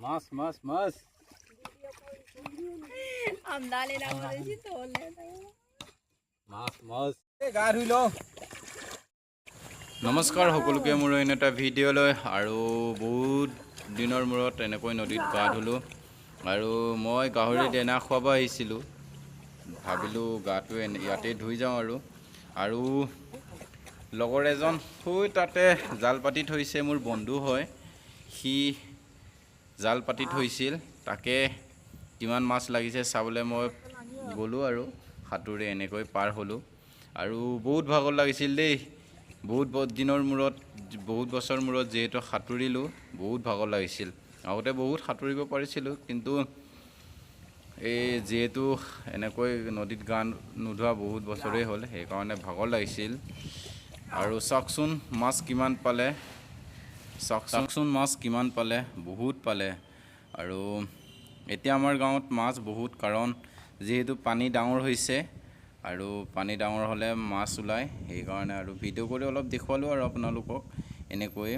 মাছ মাছ মাছ আমদালে না বলেছি তোলে মাছ মাছ গা ধুই লওঁ। নমস্কাৰ সকলোকে মোৰ অন্য এটা ভিডিঅ'লৈ আৰু বহুত দিনৰ মূৰত এনেকৈ নদীত গা ধুলোঁ আৰু মই গাহৰি দানা খুৱাব আহিছিলোঁ ভাবিলোঁ গাটো ইয়াতে ধুই যাওঁ আৰু লগৰ এজন হৈ তাতে জাল পাতি থৈছে মোৰ বন্ধু হয় সি জাল পাতি থৈছিল তাকে কিমান মাছ লাগিছে চাবলৈ মই গ'লোঁ আৰু সাঁতুৰি এনেকৈ পাৰ হ'লোঁ আৰু বহুত ভাগৰ লাগিছিল দেই বহুত দিনৰ মূৰত বহুত বছৰ মূৰত যিহেতু সাঁতুৰিলোঁ বহুত ভাগৰ লাগিছিল আগতে বহুত সাঁতুৰিব পাৰিছিলোঁ কিন্তু এই যিহেতু এনেকৈ নদীত গা নোধোৱা বহুত বছৰেই হ'ল সেইকাৰণে ভাগৰ লাগিছিল আৰু চাওকচোন মাছ কিমান পালে চাওকচোন মাছ কিমান পালে বহুত পালে আৰু এতিয়া আমাৰ গাঁৱত মাছ বহুত কাৰণ যিহেতু পানী ডাঙৰ হৈছে আৰু পানী ডাঙৰ হ'লে মাছ ওলায় সেইকাৰণে আৰু ভিডিঅ' কৰি অলপ দেখুৱালোঁ আৰু আপোনালোকক এনেকৈ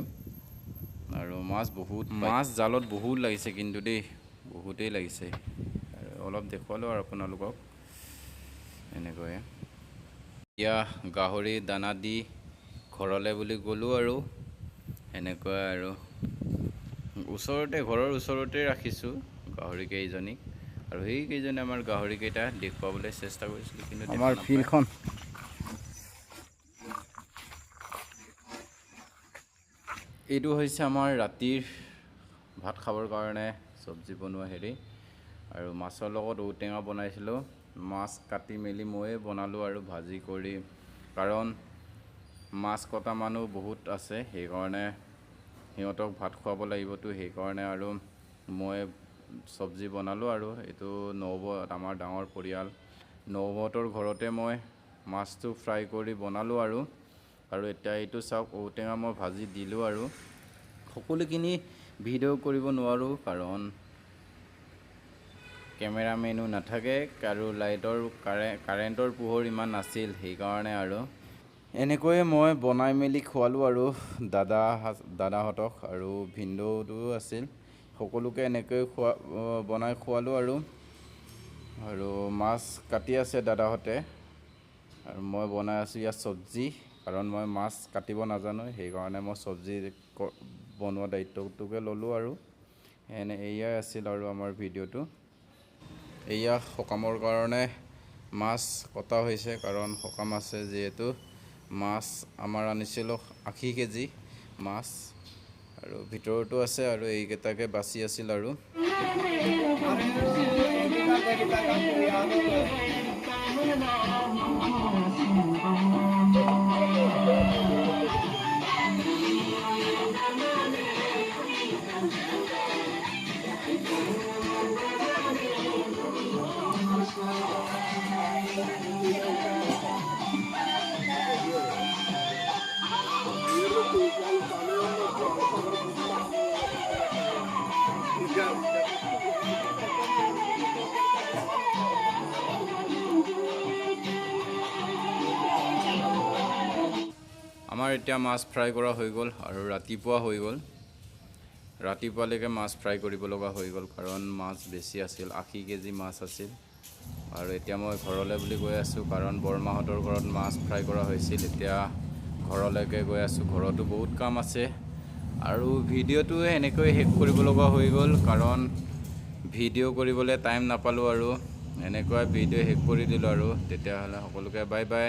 আৰু মাছ বহুত মাছ জালত বহুত লাগিছে কিন্তু দেই বহুতেই লাগিছে অলপ দেখুৱালোঁ আৰু আপোনালোকক এনেকৈ এতিয়া গাহৰি দানা দি ঘৰলৈ বুলি গ'লোঁ আৰু এনেকুৱা আৰু ঘৰৰ ওচৰতে ৰাখিছোঁ গাহৰি কেইজনীক আৰু সেইকেইজনে আমাৰ গাহৰিকেইটা দেখুৱাবলৈ চেষ্টা কৰিছিলোঁ কিন্তু আমাৰ ফিল্ডখন এইটো হৈছে আমাৰ ৰাতিৰ ভাত খাবৰ কাৰণে চব্জি বনোৱা হেৰি আৰু মাছৰ লগত ঔটেঙা বনাইছিলোঁ মাছ কাটি মেলি ময়ে বনালোঁ আৰু ভাজি কৰি কাৰণ মাছ কটা মানুহ বহুত আছে সেইকাৰণে সিহঁতক ভাত খুৱাব লাগিবতো সেইকাৰণে আৰু মই চব্জি বনালোঁ আৰু এইটো নবৌহঁত আমাৰ ডাঙৰ পৰিয়াল নবৌহঁতৰ ঘৰতে মই মাছটো ফ্ৰাই কৰি বনালোঁ আৰু এতিয়া এইটো চাওক ঔটেঙা মই ভাজি দিলোঁ আৰু সকলোখিনি ভিডিঅ' কৰিব নোৱাৰোঁ কাৰণ কেমেৰামেনো নাথাকে আৰু লাইটৰ কাৰেণ্টৰ পোহৰ ইমান নাছিল সেইকাৰণে আৰু এনেকৈয়ে মই বনাই মেলি খোৱালোঁ আৰু দাদাহঁতক আৰু ভিনদেউটো আছিল সকলোকে এনেকৈ বনাই খোৱালোঁ আৰু মাছ কাটি আছে দাদাহঁতে আৰু মই বনাই আছোঁ ইয়াত চব্জি কাৰণ মই মাছ কাটিব নাজানো সেইকাৰণে মই চব্জি বনোৱা দায়িত্বটোকে ল'লোঁ আৰু এয়াই আছিল আৰু আমাৰ ভিডিঅ'টো এয়া সকামৰ কাৰণে মাছ কটা হৈছে কাৰণ সকাম আছে যিহেতু মাছ আমাৰ আনিছিলোঁ 80 কেজি মাছ আৰু ভিতৰতো আছে আৰু এইকেইটাকে বাচি আছিল আৰু আমাৰ এতিয়া মাছ ফ্ৰাই কৰা হৈ গ'ল আৰু ৰাতিপুৱা হৈ গ'ল ৰাতিপুৱালৈকে মাছ ফ্ৰাই কৰিব লগা হৈ গ'ল কাৰণ মাছ বেছি আছিল 80 কেজি মাছ আছিল আৰু এতিয়া মই ঘৰলৈ বুলি গৈ আছোঁ কাৰণ বৰমাহঁতৰ ঘৰত মাছ ফ্ৰাই কৰা হৈছিল এতিয়া ঘৰলৈকে গৈ আছোঁ ঘৰতো বহুত কাম আছে আৰু ভিডিঅ'টো এনেকৈ শেষ কৰিব লগা হৈ গ'ল কাৰণ ভিডিঅ' কৰিবলৈ টাইম নাপালোঁ আৰু এনেকুৱা ভিডিঅ' শেষ কৰি দিলোঁ আৰু তেতিয়াহ'লে সকলোকে বাই বাই।